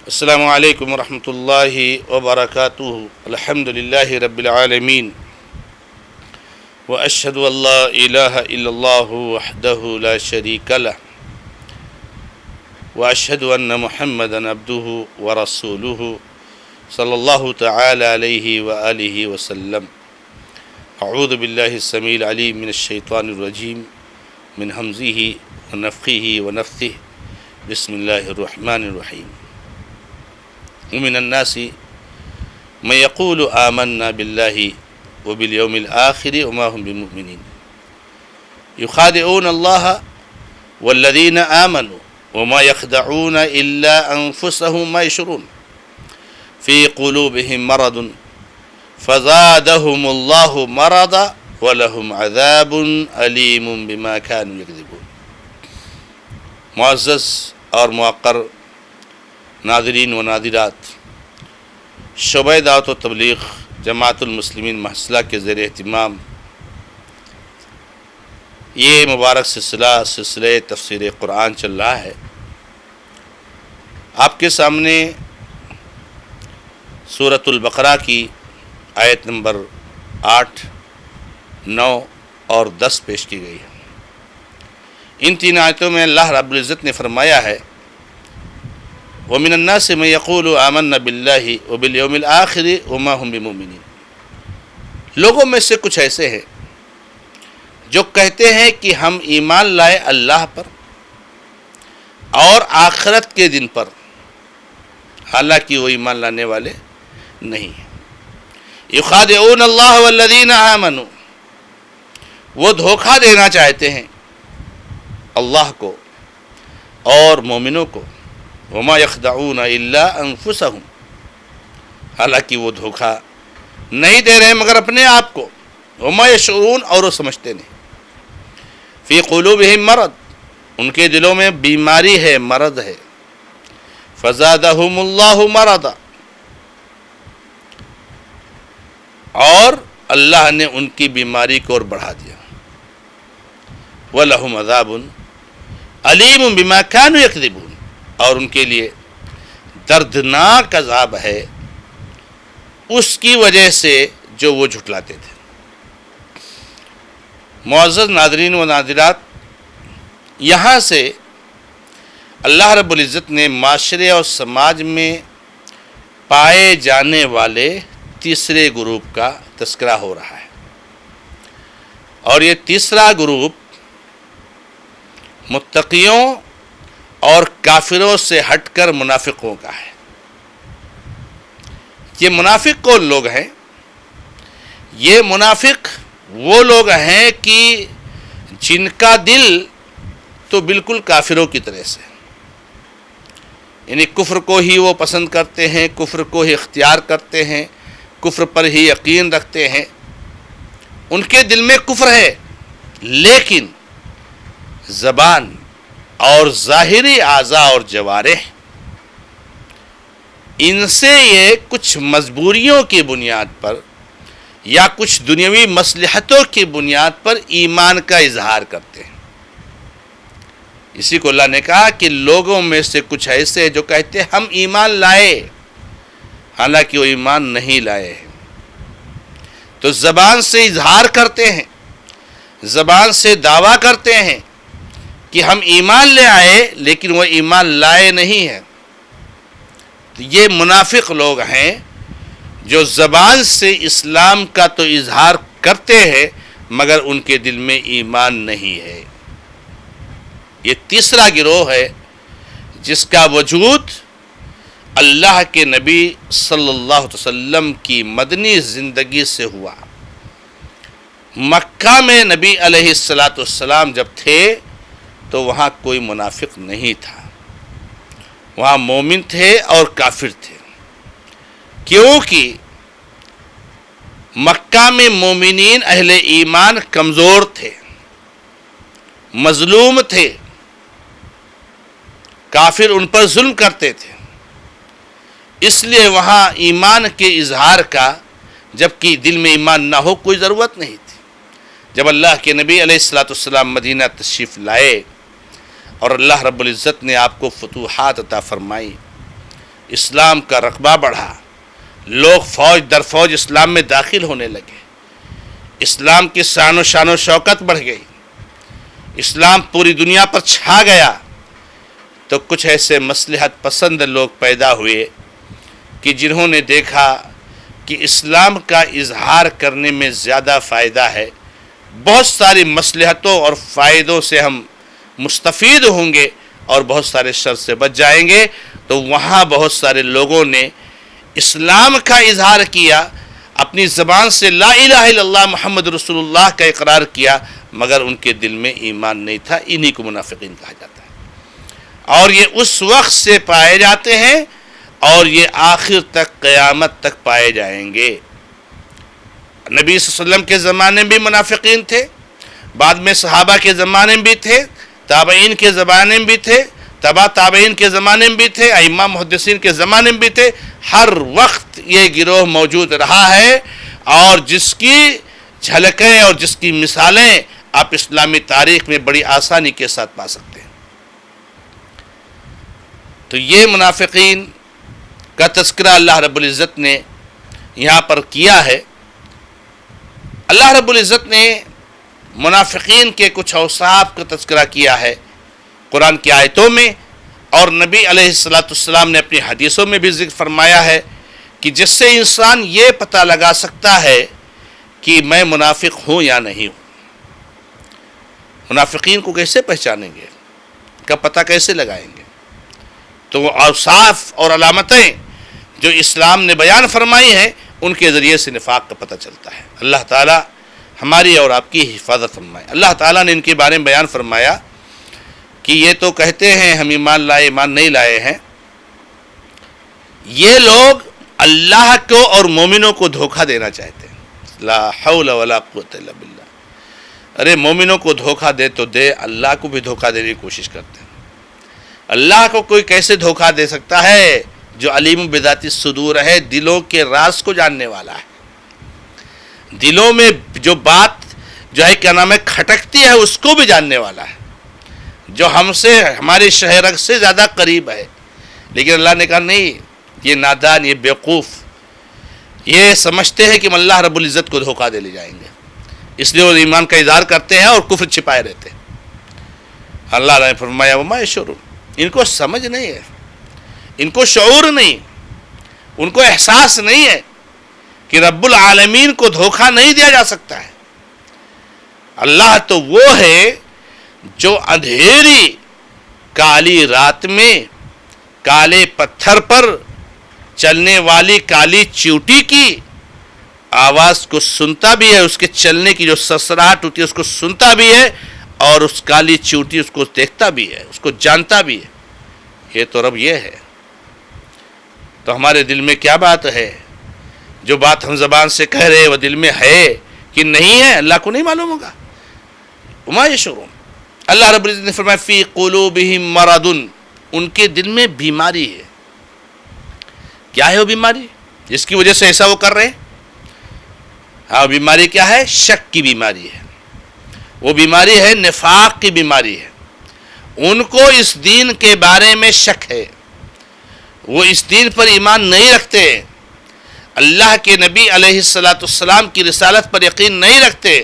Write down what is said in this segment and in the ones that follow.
السلام علیکم ورحمۃ اللہ وبرکاتہ. الحمد للہ رب العالمین واشہد ان لا الہ الا اللہ وحدہ لا شریک لہ واشہد ان محمدا عبدہ ورسولہ صلی اللہ تعالی علیہ وآلہ وسلم. اعوذ باللہ السمیع العلیم من الشیطان الرجیم من ہمزہ ونفخہ ونفثہ. بسم اللہ الرحمن الرحیم. ومن الناس من يقول آمنا بالله وباليوم الآخر وما هم بمؤمنين يخادعون الله والذين آمنوا وما يخدعون إلا أنفسهم ما يشعرون في قلوبهم مرض فزادهم الله مرضا ولهم عذاب أليم بما كانوا يكذبون. معزز اور موقر ناظرین و ناظرات، شعبہ دعوت و تبلیغ جماعت المسلمین محصلہ کے زیر اہتمام یہ مبارک سلسلہ تفسیر قرآن چل رہا ہے. آپ کے سامنے سورۃ البقرہ کی آیت نمبر 8، 9 اور 10 پیش کی گئی ہے. ان تین آیتوں میں اللہ رب العزت نے فرمایا ہے وَمِنَ النَّاسِ مَن يَقُولُ آمَنَّا بِاللَّهِ وَبِالْيَوْمِ الْآخِرِ وَمَا هُمْ بِمُؤْمِنِينَ. لوگوں میں سے کچھ ایسے ہیں جو کہتے ہیں کہ ہم ایمان لائے اللہ پر اور آخرت کے دن پر، حالانکہ وہ ایمان لانے والے نہیں ہیں. يُخَادِعُونَ اللَّهَ وَالَّذِينَ آمَنُوا، وہ دھوکہ دینا چاہتے ہیں اللہ کو اور مومنوں کو. وما يخدعون الا انفسهم، حالانکہ وہ دھوکہ نہیں دے رہے مگر اپنے آپ کو. وما يشعرون، اور وہ سمجھتے نہیں. فی قلوبہم مرض، ان کے دلوں میں بیماری ہے، مرض ہے. فزادہم اللہ مرضا، اور اللہ نے ان کی بیماری کو اور بڑھا دیا. وَلَهُمْ عَذَابٌ عَلِيمٌ بِمَا كَانُوا يَكْذِبُونَ، اور ان کے لیے دردناک عذاب ہے اس کی وجہ سے جو وہ جھٹلاتے تھے. معزز ناظرین و ناظرات، یہاں سے اللہ رب العزت نے معاشرے اور سماج میں پائے جانے والے تیسرے گروپ کا تذکرہ ہو رہا ہے، اور یہ تیسرا گروپ متقیوں اور کافروں سے ہٹ کر منافقوں کا ہے. یہ منافق کون لوگ ہیں؟ یہ منافق وہ لوگ ہیں کہ جن کا دل تو بالکل کافروں کی طرح سے، یعنی کفر کو ہی وہ پسند کرتے ہیں، کفر کو ہی اختیار کرتے ہیں، کفر پر ہی یقین رکھتے ہیں. ان کے دل میں کفر ہے، لیکن زبان اور ظاہری اعضاء اور جوارح ان سے یہ کچھ مجبوریوں کی بنیاد پر یا کچھ دنیاوی مصلحتوں کی بنیاد پر ایمان کا اظہار کرتے ہیں. اسی کو اللہ نے کہا کہ لوگوں میں سے کچھ ایسے جو کہتے ہیں ہم ایمان لائے، حالانکہ وہ ایمان نہیں لائے ہیں. تو زبان سے اظہار کرتے ہیں، زبان سے دعویٰ کرتے ہیں کہ ہم ایمان لے آئے، لیکن وہ ایمان لائے نہیں ہیں. تو یہ منافق لوگ ہیں جو زبان سے اسلام کا تو اظہار کرتے ہیں مگر ان کے دل میں ایمان نہیں ہے. یہ تیسرا گروہ ہے جس کا وجود اللہ کے نبی صلی اللہ علیہ وسلم کی مدنی زندگی سے ہوا. مکہ میں نبی علیہ السلام جب تھے تو وہاں کوئی منافق نہیں تھا، وہاں مومن تھے اور کافر تھے. کیونکہ مکہ میں مومنین اہل ایمان کمزور تھے، مظلوم تھے، کافر ان پر ظلم کرتے تھے. اس لیے وہاں ایمان کے اظہار کا، جبکہ دل میں ایمان نہ ہو، کوئی ضرورت نہیں تھی. جب اللہ کے نبی علیہ السلام مدینہ تشریف لائے اور اللہ رب العزت نے آپ کو فتوحات عطا فرمائی، اسلام کا رقبہ بڑھا، لوگ فوج در فوج اسلام میں داخل ہونے لگے، اسلام کی شان و شوکت بڑھ گئی، اسلام پوری دنیا پر چھا گیا، تو کچھ ایسے مصلحت پسند لوگ پیدا ہوئے کہ جنہوں نے دیکھا کہ اسلام کا اظہار کرنے میں زیادہ فائدہ ہے، بہت ساری مصلحتوں اور فائدوں سے ہم مستفید ہوں گے اور بہت سارے شر سے بچ جائیں گے، تو وہاں بہت سارے لوگوں نے اسلام کا اظہار کیا، اپنی زبان سے لا الہ الا اللہ محمد رسول اللہ کا اقرار کیا، مگر ان کے دل میں ایمان نہیں تھا۔ انہی کو منافقین کہا جاتا ہے، اور یہ اس وقت سے پائے جاتے ہیں اور یہ آخر تک قیامت تک پائے جائیں گے۔ نبی صلی اللہ علیہ وسلم کے زمانے میں بھی منافقین تھے، بعد میں صحابہ کے زمانے میں بھی تھے، تابعین کے زمانے میں بھی تھے، تبع تابعین کے زمانے میں بھی تھے، ائمہ محدثین کے زمانے میں بھی تھے، ہر وقت یہ گروہ موجود رہا ہے، اور جس کی جھلکیں اور جس کی مثالیں آپ اسلامی تاریخ میں بڑی آسانی کے ساتھ پا سکتے ہیں۔ تو یہ منافقین کا تذکرہ اللہ رب العزت نے یہاں پر کیا ہے۔ اللہ رب العزت نے منافقین کے کچھ اوصاف کا تذکرہ کیا ہے قرآن کی آیتوں میں، اور نبی علیہ السلام نے اپنی حدیثوں میں بھی ذکر فرمایا ہے کہ جس سے انسان یہ پتہ لگا سکتا ہے کہ میں منافق ہوں یا نہیں ہوں۔ منافقین کو کیسے پہچانیں گے، کا پتہ کیسے لگائیں گے؟ تو وہ اوصاف اور علامتیں جو اسلام نے بیان فرمائی ہیں ان کے ذریعے سے نفاق کا پتہ چلتا ہے۔ اللہ تعالی ہماری اور آپ کی حفاظت فرمائے۔ اللہ تعالیٰ نے ان کے بارے میں بیان فرمایا کہ یہ تو کہتے ہیں ہم ایمان لائے، ایمان نہیں لائے ہیں، یہ لوگ اللہ کو اور مومنوں کو دھوکہ دینا چاہتے ہیں۔ لا حول ولا قوت الا باللہ۔ ارے مومنوں کو دھوکہ دے تو دے، اللہ کو بھی دھوکہ دینے کی کوشش کرتے ہیں۔ اللہ کو کوئی کیسے دھوکہ دے سکتا ہے جو علیم بذات الصدور ہے، دلوں کے راز کو جاننے والا ہے، دلوں میں جو بات جو ہے کیا نام ہے کھٹکتی ہے اس کو بھی جاننے والا ہے، جو ہم سے ہمارے شہرک سے زیادہ قریب ہے۔ لیکن اللہ نے کہا نہیں، یہ نادان، یہ بیوقوف، یہ سمجھتے ہیں کہ ہم اللہ رب العزت کو دھوکہ دے لے جائیں گے، اس لیے وہ ایمان کا اظہار کرتے ہیں اور کفر چھپائے رہتے ہیں۔ اللہ نے فرمایا وما یشعرون، ان کو سمجھ نہیں ہے، ان کو شعور نہیں، ان کو احساس نہیں ہے کہ رب العالمین کو دھوکہ نہیں دیا جا سکتا ہے۔ اللہ تو وہ ہے جو اندھیری کالی رات میں کالے پتھر پر چلنے والی کالی چیوٹی کی آواز کو سنتا بھی ہے، اس کے چلنے کی جو سرسراہٹ ہوتی ہے اس کو سنتا بھی ہے، اور اس کالی چیوٹی اس کو دیکھتا بھی ہے، اس کو جانتا بھی ہے۔ یہ تو رب یہ ہے۔ تو ہمارے دل میں کیا بات ہے؟ جو بات ہم زبان سے کہہ رہے وہ دل میں ہے کہ نہیں ہے، اللہ کو نہیں معلوم ہوگا۔ وما یشعرون، اللہ رب العزت نے فرمایا فی قلوبہم مرض، ان کے دل میں بیماری ہے۔ کیا ہے وہ بیماری جس کی وجہ سے ایسا وہ کر رہے ہیں؟ ہاں، بیماری کیا ہے؟ شک کی بیماری ہے، وہ بیماری ہے نفاق کی بیماری ہے۔ ان کو اس دین کے بارے میں شک ہے، وہ اس دین پر ایمان نہیں رکھتے، اللہ کے نبی علیہ السلام کی رسالت پر یقین نہیں رکھتے،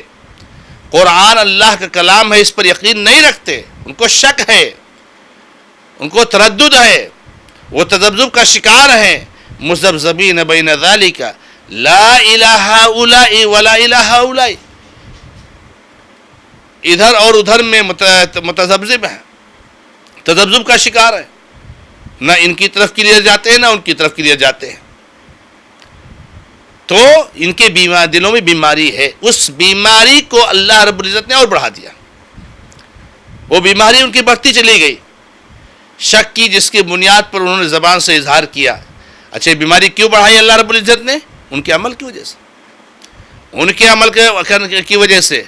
قرآن اللہ کا کلام ہے اس پر یقین نہیں رکھتے، ان کو شک ہے، ان کو تردد ہے، وہ تذبذب کا شکار ہیں۔ مذبذبین بین ذالک لا الہ اولئ ولا الہ اولئ، ادھر اور ادھر میں متذبذب ہیں، تذبذب کا شکار ہے، نہ ان کی طرف کلیئر جاتے ہیں نہ ان کی طرف کلیئر جاتے ہیں۔ تو ان کے دلوں میں بیماری ہے، اس بیماری کو اللہ رب العزت نے اور بڑھا دیا، وہ بیماری ان کی بڑھتی چلی گئی، شک کی جس کی بنیاد پر انہوں نے زبان سے اظہار کیا۔ اچھا، یہ بیماری کیوں بڑھائی اللہ رب العزت نے؟ ان کے عمل کی وجہ سے، ان کے عمل کی وجہ سے۔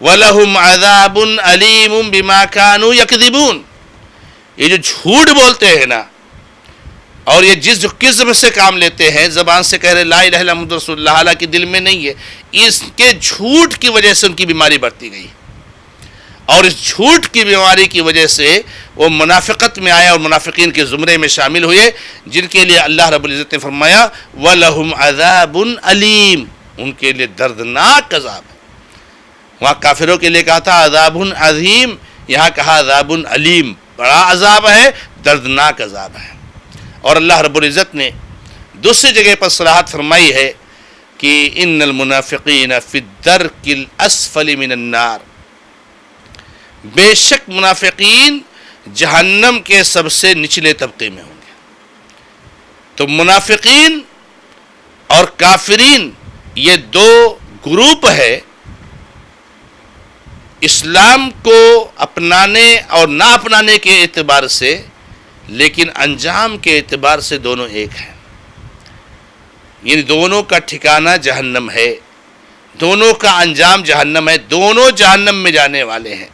وَلَهُمْ عَذَابٌ أَلِيمٌ بِمَا كَانُوا يَكْذِبُونَ، یہ جو جھوٹ بولتے ہیں نا، اور یہ جس قسم سے کام لیتے ہیں، زبان سے کہہ رہے لا الہ الا محمد رسول اللہ، حالانکہ دل میں نہیں ہے، اس کے جھوٹ کی وجہ سے ان کی بیماری بڑھتی گئی، اور اس جھوٹ کی بیماری کی وجہ سے وہ منافقت میں آئے اور منافقین کے زمرے میں شامل ہوئے، جن کے لیے اللہ رب العزت نے فرمایا وَلَهُمْ عَذَابٌ عَلِيمٌ، ان کے لیے دردناک عذاب ہے۔ وہاں کافروں کے لیے کہا تھا عذاب عظیم، یہاں کہا عذاب علیم، بڑا عذاب ہے، دردناک عذاب ہے۔ اور اللہ رب العزت نے دوسری جگہ پر صراحت فرمائی ہے کہ ان المنافقین فی الدرک الاسفل من النار، بے شک منافقین جہنم کے سب سے نچلے طبقے میں ہوں گے۔ تو منافقین اور کافرین یہ دو گروپ ہے، اسلام کو اپنانے اور نہ اپنانے کے اعتبار سے، لیکن انجام کے اعتبار سے دونوں ایک ہیں۔ یعنی دونوں کا ٹھکانہ جہنم ہے، دونوں کا انجام جہنم ہے، دونوں جہنم میں جانے والے ہیں۔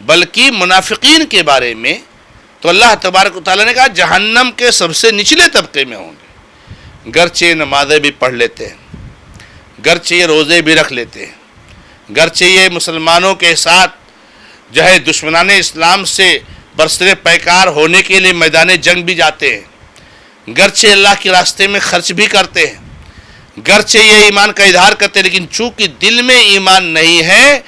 بلکہ منافقین کے بارے میں تو اللہ تبارک و تعالیٰ نے کہا جہنم کے سب سے نچلے طبقے میں ہوں گے، گرچہ نمازیں بھی پڑھ لیتے ہیں، گرچہ یہ روزے بھی رکھ لیتے ہیں، گرچہ یہ مسلمانوں کے ساتھ جو ہے دشمنان اسلام سے برسر پیکار ہونے کے لیے میدان جنگ بھی جاتے ہیں، گرچہ اللہ کے راستے میں خرچ بھی کرتے ہیں، گرچہ یہ ایمان کا اظہار کرتے ہیں، لیکن چونکہ دل میں ایمان نہیں ہے،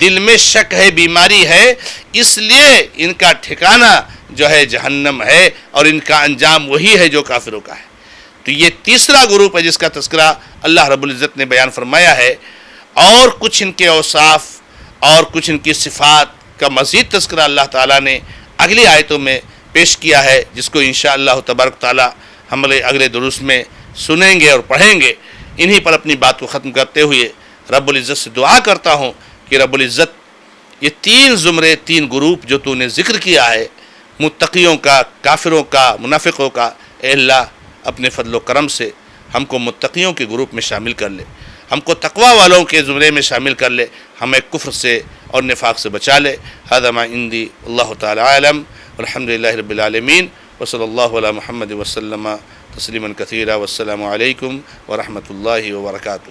دل میں شک ہے، بیماری ہے، اس لیے ان کا ٹھکانہ جو ہے جہنم ہے اور ان کا انجام وہی ہے جو کافروں کا ہے۔ تو یہ تیسرا گروپ ہے جس کا تذکرہ اللہ رب العزت نے بیان فرمایا ہے، اور کچھ ان کے اوصاف اور کچھ ان کی صفات کا مزید تذکرہ اللہ تعالیٰ نے اگلی آیتوں میں پیش کیا ہے، جس کو انشاءاللہ تبارک تعالیٰ ہم اگلے دروس میں سنیں گے اور پڑھیں گے۔ انہی پر اپنی بات کو ختم کرتے ہوئے رب العزت سے دعا کرتا ہوں کہ رب العزت یہ تین زمرے، تین گروپ جو تو نے ذکر کیا ہے، متقیوں کا، کافروں کا، منافقوں کا، اے اللہ اپنے فضل و کرم سے ہم کو متقیوں کے گروپ میں شامل کر لے، ہم کو تقوی والوں کے زمرے میں شامل کر لے، ہمیں کفر سے اور نفاق سے بچا لے۔ ھذا ما عندی اللہ تعالی عالم، والحمد للہ رب العالمین، وصلی اللہ علی محمد وسلم تسلیما کثیرا، والسلام علیکم ورحمۃ اللہ وبرکاتہ۔